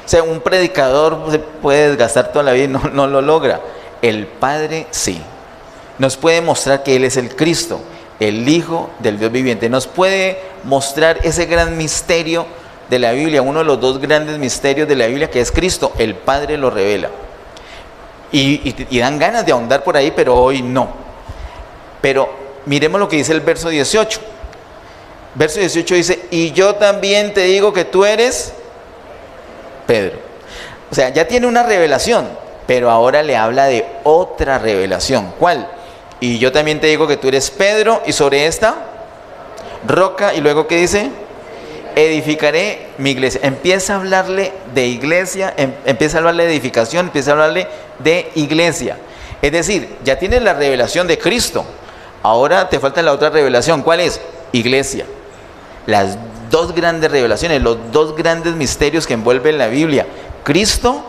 S2: O sea, un predicador se puede desgastar toda la vida y no lo logra. El Padre sí. Nos puede mostrar que Él es el Cristo, el Hijo del Dios viviente. Nos puede mostrar ese gran misterio de la Biblia, uno de los dos grandes misterios de la Biblia, que es Cristo. El Padre lo revela. Y dan ganas de ahondar por ahí, pero hoy no. Pero miremos lo que dice el verso 18. Verso 18 dice: y yo también te digo que tú eres Pedro. O sea, ya tiene una revelación, pero ahora le habla de otra revelación. ¿Cuál? Y yo también te digo que tú eres Pedro, y sobre esta roca, y luego ¿qué dice? Edificaré mi iglesia. Empieza a hablarle de iglesia, empieza a hablarle de edificación, empieza a hablarle de iglesia. Es decir, ya tienes la revelación de Cristo, ahora te falta la otra revelación. ¿Cuál es? Iglesia. Las dos grandes revelaciones, los dos grandes misterios que envuelven la Biblia: Cristo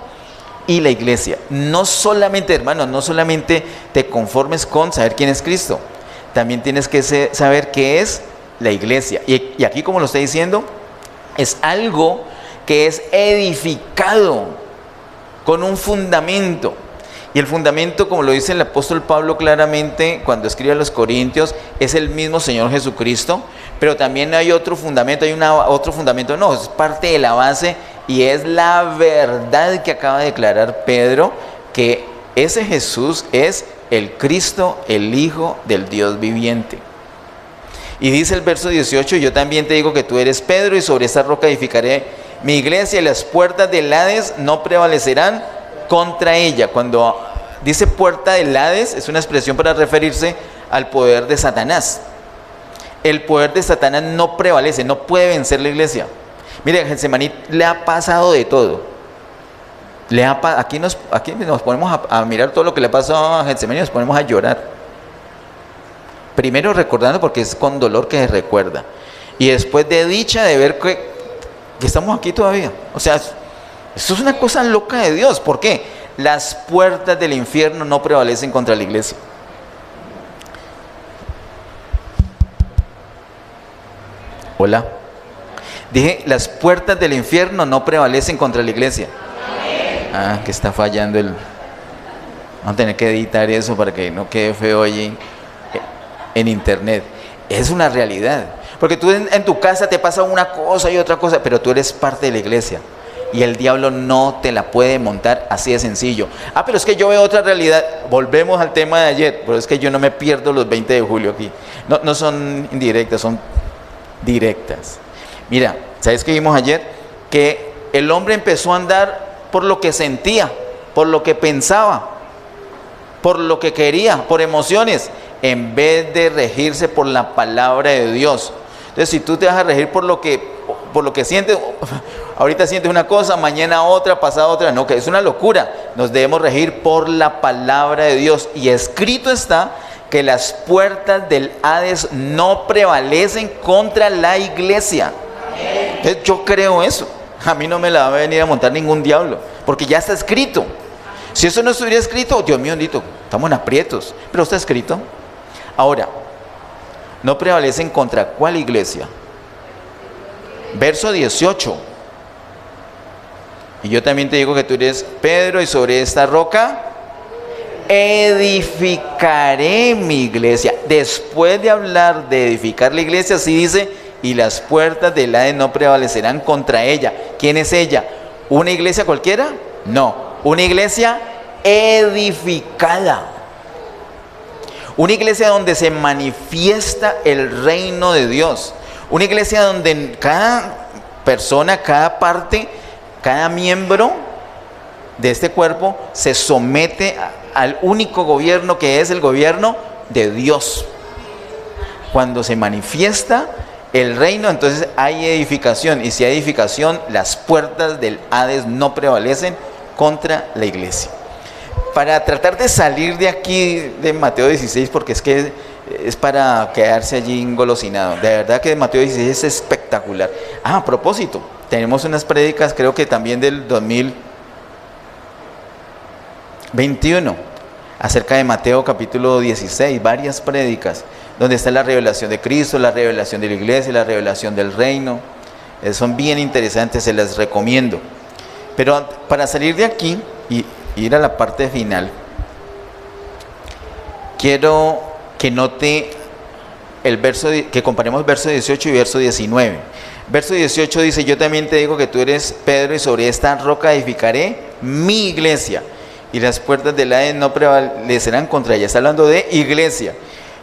S2: y la iglesia. No solamente, hermanos, no solamente te conformes con saber quién es Cristo, también tienes que saber qué es la iglesia. Y aquí, como lo está diciendo, es algo que es edificado con un fundamento. Y el fundamento, como lo dice el apóstol Pablo claramente cuando escribe a los Corintios, es el mismo Señor Jesucristo. Pero también hay otro fundamento, otro fundamento, no, es parte de la base, y es la verdad que acaba de declarar Pedro, que ese Jesús es el Cristo, el Hijo del Dios viviente. Y dice el verso 18: yo también te digo que tú eres Pedro, y sobre esta roca edificaré mi iglesia, y las puertas del Hades no prevalecerán contra ella. Cuando dice puerta del Hades, es una expresión para referirse al poder de Satanás. El poder de Satanás no prevalece, no puede vencer la iglesia. Mire, a Getsemaní le ha pasado de todo. Aquí nos ponemos a mirar todo lo que le ha pasado a Getsemaní, nos ponemos a llorar. Primero recordando, porque es con dolor que se recuerda. Y después de dicha de ver que estamos aquí todavía. O sea, esto es una cosa loca de Dios. ¿Por qué? Las puertas del infierno no prevalecen contra la iglesia. Hola. Dije, las puertas del infierno no prevalecen contra la iglesia. Ah, que está fallando el... Vamos a tener que editar eso para que no quede feo allí en internet. Es una realidad. Porque tú en tu casa te pasa una cosa y otra cosa, pero tú eres parte de la iglesia. Y el diablo no te la puede montar así de sencillo. Ah, pero es que yo veo otra realidad. Volvemos al tema de ayer. Pero es que yo no me pierdo los 20 de julio aquí. No son indirectas, son directas. Mira, ¿sabes qué vimos ayer? Que el hombre empezó a andar por lo que sentía, por lo que pensaba, por lo que quería, por emociones, en vez de regirse por la palabra de Dios. Entonces, si tú te vas a regir por lo que sientes, ahorita sientes una cosa, mañana otra, pasado otra, no, que es una locura. Nos debemos regir por la palabra de Dios. Y escrito está que las puertas del Hades no prevalecen contra la iglesia. Entonces, yo creo eso. A mí no me la va a venir a montar ningún diablo, porque ya está escrito. Si eso no estuviera escrito, Dios mío bendito, estamos en aprietos, pero está escrito. Ahora, no prevalecen contra ¿cuál iglesia? Verso 18. Y yo también te digo que tú eres Pedro, y sobre esta roca edificaré mi iglesia. Después de hablar de edificar la iglesia, sí dice, y las puertas del Hades no prevalecerán contra ella. ¿Quién es ella? ¿Una iglesia cualquiera? No, una iglesia edificada. Una iglesia donde se manifiesta el reino de Dios. Una iglesia donde cada persona, cada parte, cada miembro de este cuerpo se somete al único gobierno que es el gobierno de Dios. Cuando se manifiesta el reino, entonces hay edificación. Y si hay edificación, las puertas del Hades no prevalecen contra la iglesia. Para tratar de salir de aquí, de Mateo 16, porque es que es para quedarse allí engolosinado. De verdad que Mateo 16 es espectacular. A propósito, tenemos unas prédicas, creo que también del 2021, acerca de Mateo capítulo 16, varias prédicas, donde está la revelación de Cristo, la revelación de la iglesia, la revelación del reino. Son bien interesantes, se las recomiendo. Pero para salir de aquí y ir a la parte final, quiero que note el verso, que comparemos verso 18 y verso 19. Verso 18 dice: yo también te digo que tú eres Pedro, y sobre esta roca edificaré mi iglesia, y las puertas del Hades no prevalecerán contra ella. Está hablando de iglesia.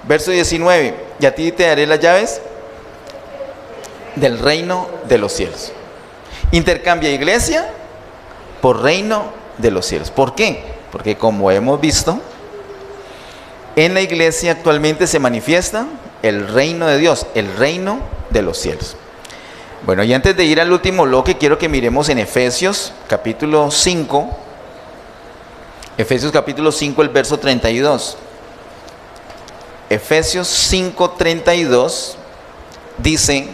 S2: Verso 19: y a ti te daré las llaves del reino de los cielos. Intercambia iglesia por reino de los cielos. ¿Por qué? Porque como hemos visto, en la iglesia actualmente se manifiesta el reino de Dios, el reino de los cielos. Bueno, y antes de ir al último bloque, quiero que miremos en Efesios capítulo 5. Efesios capítulo 5, el verso 32. Efesios 5, 32 dice: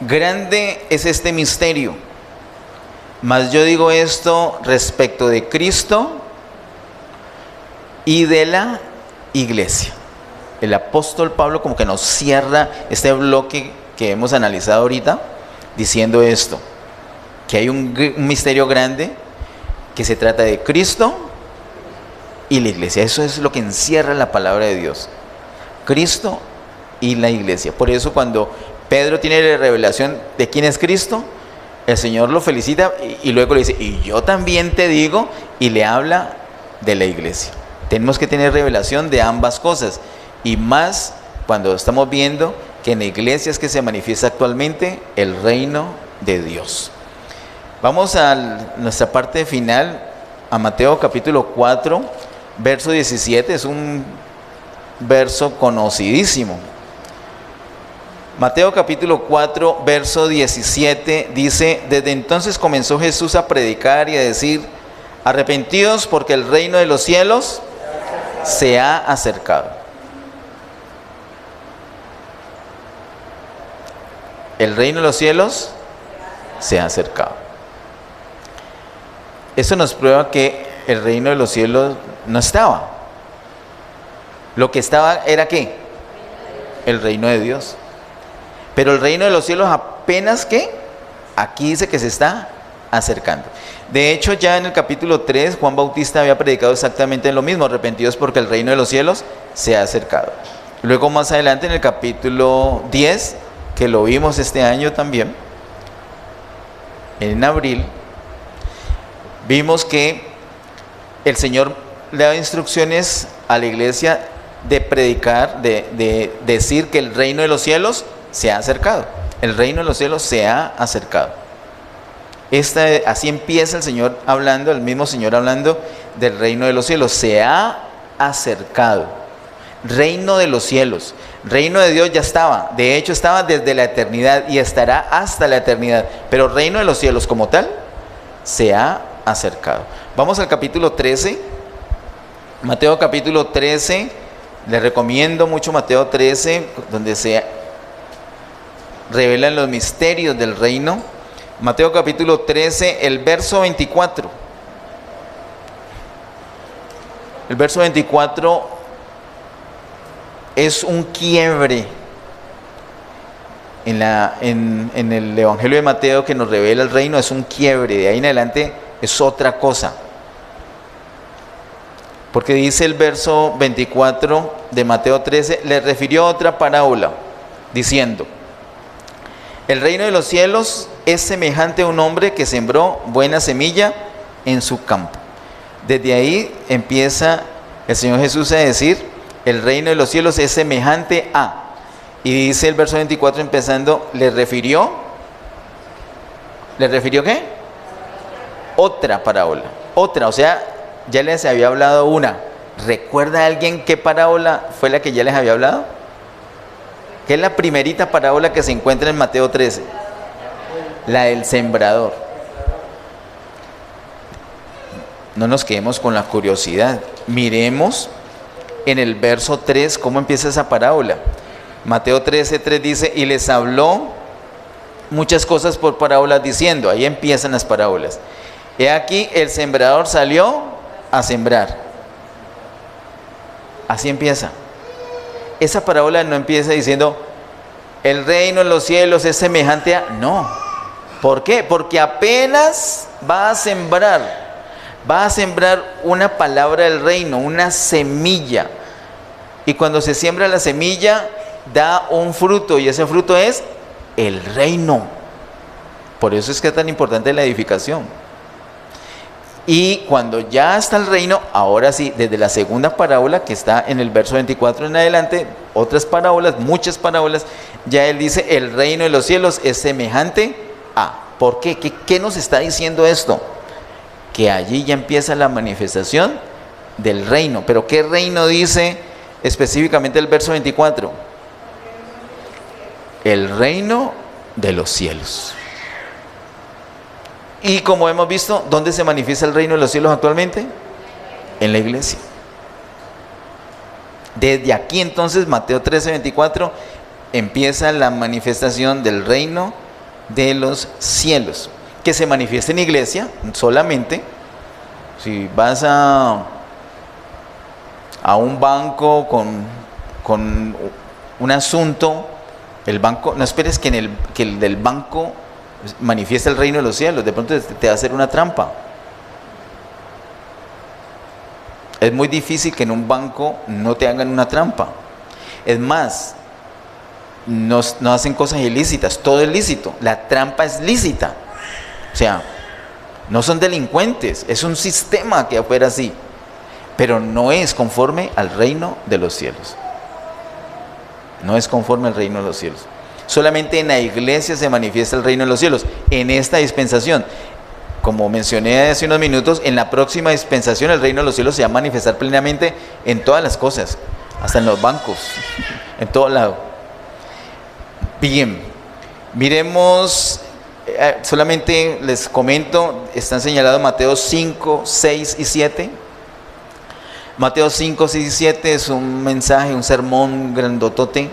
S2: grande es este misterio, mas yo digo esto respecto de Cristo y de la iglesia. El apóstol Pablo como que nos cierra este bloque que hemos analizado ahorita diciendo esto, que hay un misterio grande, que se trata de Cristo y la iglesia. Eso es lo que encierra la palabra de Dios, Cristo y la iglesia. Por eso cuando Pedro tiene la revelación de quién es Cristo, el Señor lo felicita y luego le dice: y yo también te digo, y le habla de la iglesia. Tenemos que tener revelación de ambas cosas, y más cuando estamos viendo que en la iglesia es que se manifiesta actualmente el reino de Dios. Vamos a nuestra parte final, a Mateo capítulo 4, verso 17. Es un verso conocidísimo. Mateo capítulo 4, verso 17 dice: desde entonces comenzó Jesús a predicar y a decir: arrepentidos, porque el reino de los cielos se ha acercado. El reino de los cielos se ha acercado. Eso nos prueba que el reino de los cielos no estaba. Lo que estaba era ¿qué? El reino de Dios. Pero el reino de los cielos apenas que aquí dice que se está acercando. De hecho, ya en el capítulo 3, Juan Bautista había predicado exactamente lo mismo: arrepentidos porque el reino de los cielos se ha acercado. Luego más adelante en el capítulo 10, que lo vimos este año también, en abril, vimos que el Señor le da instrucciones a la iglesia de predicar, de decir que el reino de los cielos se ha acercado. El reino de los cielos se ha acercado. Así empieza el Señor hablando, el mismo Señor hablando del reino de los cielos. Se ha acercado. Reino de los cielos. Reino de Dios ya estaba. De hecho estaba desde la eternidad y estará hasta la eternidad. Pero reino de los cielos como tal se ha acercado. Vamos al capítulo 13. Mateo capítulo 13. Les recomiendo mucho Mateo 13, donde se revelan los misterios del reino. Mateo capítulo 13, el verso 24. El verso 24 es un quiebre en el Evangelio de Mateo que nos revela el reino. Es un quiebre. De ahí en adelante es otra cosa. Porque dice el verso 24 de Mateo 13, le refirió otra parábola, diciendo: el reino de los cielos es semejante a un hombre que sembró buena semilla en su campo. Desde ahí empieza el Señor Jesús a decir, el reino de los cielos es semejante a. Y dice el verso 24 empezando, ¿le refirió qué? Otra parábola. Otra, o sea, ya les había hablado una. ¿Recuerda alguien qué parábola fue la que ya les había hablado? ¿Qué es la primerita parábola que se encuentra en Mateo 13? La del sembrador. No nos quedemos con la curiosidad. Miremos en el verso 3 cómo empieza esa parábola. Mateo 13:3 dice, y les habló muchas cosas por parábolas diciendo, ahí empiezan las parábolas. He aquí, el sembrador salió a sembrar. Así empieza. Esa parábola no empieza diciendo, el reino de los cielos es semejante a... No. ¿Por qué? Porque apenas va a sembrar una palabra del reino, una semilla. Y cuando se siembra la semilla, da un fruto, y ese fruto es el reino. Por eso es que es tan importante la edificación. Y cuando ya está el reino, ahora sí, desde la segunda parábola que está en el verso 24 en adelante, otras parábolas, muchas parábolas, ya él dice, el reino de los cielos es semejante a. ¿Por qué? ¿Qué nos está diciendo esto? Que allí ya empieza la manifestación del reino. ¿Pero qué reino dice específicamente el verso 24? El reino de los cielos. Y como hemos visto, ¿dónde se manifiesta el reino de los cielos actualmente? En la iglesia. Desde aquí entonces, Mateo 13:24, empieza la manifestación del reino de los cielos, que se manifiesta en iglesia solamente. Si vas a un banco con un asunto, el banco, no esperes que el del banco manifiesta el reino de los cielos. De pronto te va a hacer una trampa. Es muy difícil que en un banco no te hagan una trampa. Es más, no hacen cosas ilícitas, todo es lícito. La trampa es lícita. O sea, no son delincuentes, es un sistema que opera así, pero no es conforme al reino de los cielos. No es conforme al reino de los cielos. Solamente en la iglesia se manifiesta el reino de los cielos, en esta dispensación. Como mencioné hace unos minutos, en la próxima dispensación el reino de los cielos se va a manifestar plenamente en todas las cosas, hasta en los bancos, en todo lado. Bien, miremos, solamente les comento, están señalados Mateo 5, 6 y 7. Mateo 5, 6 y 7 es un mensaje, un sermón grandotote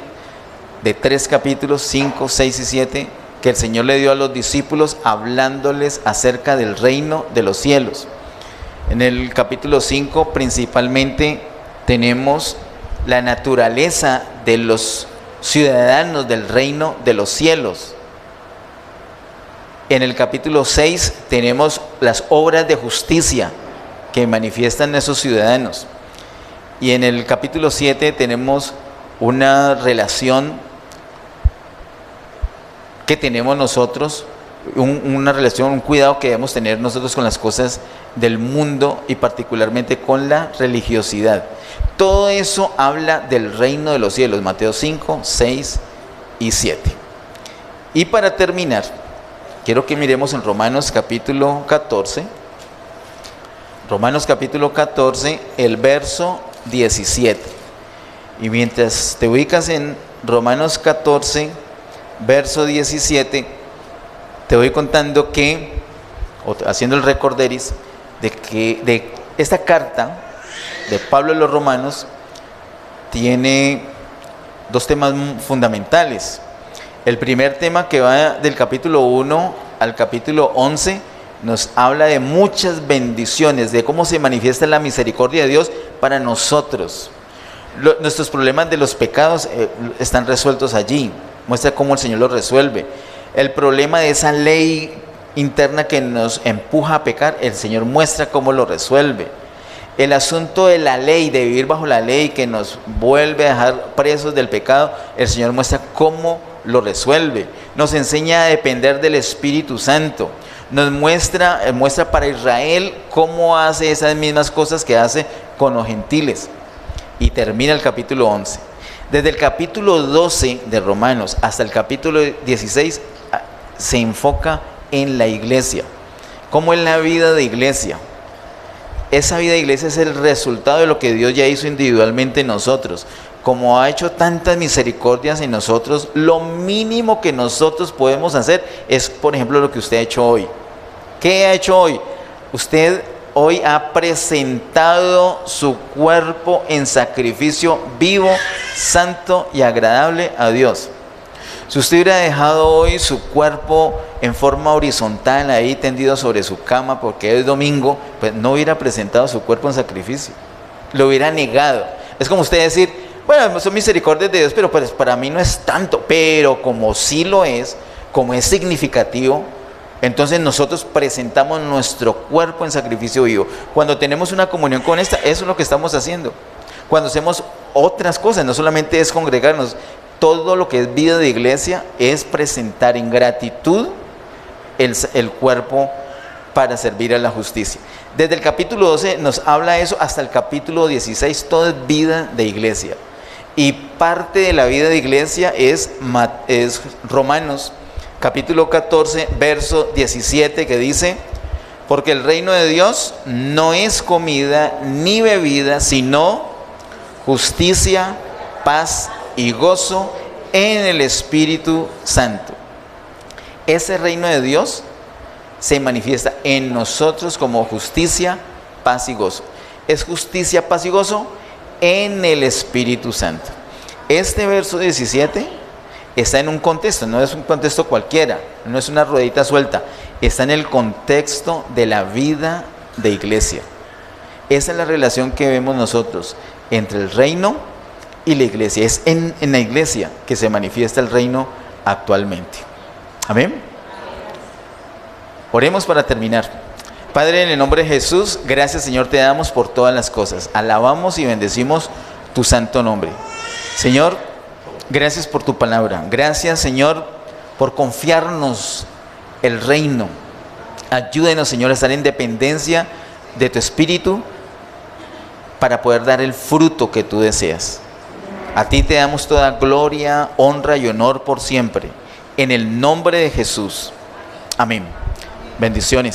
S2: de 3 capítulos, 5, 6 y 7, que el Señor le dio a los discípulos hablándoles acerca del reino de los cielos. En el capítulo 5 principalmente tenemos la naturaleza de los ciudadanos del reino de los cielos. En el capítulo 6 tenemos las obras de justicia que manifiestan esos ciudadanos. Y en el capítulo 7 tenemos una relación que tenemos nosotros, una relación, un cuidado que debemos tener nosotros con las cosas del mundo y particularmente con la religiosidad. Todo eso habla del reino de los cielos, Mateo 5, 6 y 7. Y para terminar, quiero que miremos en Romanos capítulo 14. Romanos capítulo 14, el verso 17. Y mientras te ubicas en Romanos 14, verso 17, te voy contando haciendo el recorderis, de esta carta de Pablo a los Romanos tiene dos temas fundamentales. El primer tema, que va del capítulo 1 al capítulo 11, nos habla de muchas bendiciones, de cómo se manifiesta la misericordia de Dios para nosotros. Nuestros problemas de los pecados están resueltos allí. Muestra cómo el Señor los resuelve. El problema de esa ley interna que nos empuja a pecar, el Señor muestra cómo lo resuelve. El asunto de la ley, de vivir bajo la ley que nos vuelve a dejar presos del pecado, el Señor muestra cómo lo resuelve. Nos enseña a depender del Espíritu Santo. Nos muestra para Israel cómo hace esas mismas cosas que hace con los gentiles. Y termina el capítulo 11. Desde el capítulo 12 de Romanos hasta el capítulo 16 se enfoca en la iglesia. ¿Cómo es la vida de iglesia? Esa vida de iglesia es el resultado de lo que Dios ya hizo individualmente en nosotros. Como ha hecho tantas misericordias en nosotros, lo mínimo que nosotros podemos hacer es, por ejemplo, lo que usted ha hecho hoy. ¿Qué ha hecho hoy? Usted hoy ha presentado su cuerpo en sacrificio vivo, santo y agradable a Dios. Si usted hubiera dejado hoy su cuerpo en forma horizontal ahí tendido sobre su cama porque es domingo, pues no hubiera presentado su cuerpo en sacrificio, lo hubiera negado. Es como usted decir, bueno, son misericordias de Dios, pero pues para mí no es tanto, pero como sí lo es, como es significativo, entonces nosotros presentamos nuestro cuerpo en sacrificio vivo. Cuando tenemos una comunión con esta, eso es lo que estamos haciendo. Cuando hacemos otras cosas, no solamente es congregarnos, todo lo que es vida de iglesia es presentar en gratitud el cuerpo para servir a la justicia. Desde el capítulo 12 nos habla eso hasta el capítulo 16, todo es vida de iglesia. Y parte de la vida de iglesia es Romanos, capítulo 14, verso 17, que dice: porque el reino de Dios no es comida ni bebida, sino justicia, paz y gozo en el Espíritu Santo. Ese reino de Dios se manifiesta en nosotros como justicia, paz y gozo. Es justicia, paz y gozo en el Espíritu Santo. Este verso 17 está en un contexto, no es un contexto cualquiera, no es una ruedita suelta, está en el contexto de la vida de iglesia. Esa es la relación que vemos nosotros entre el reino y la iglesia. Es en la iglesia que se manifiesta el reino actualmente. Amén. Oremos para terminar. Padre, en el nombre de Jesús, gracias, Señor, te damos por todas las cosas. Alabamos y bendecimos tu santo nombre. Señor, gracias por tu palabra. Gracias, Señor, por confiarnos el reino. Ayúdenos, Señor, a estar en dependencia de tu Espíritu para poder dar el fruto que tú deseas. A ti te damos toda gloria, honra y honor por siempre. En el nombre de Jesús. Amén. Bendiciones.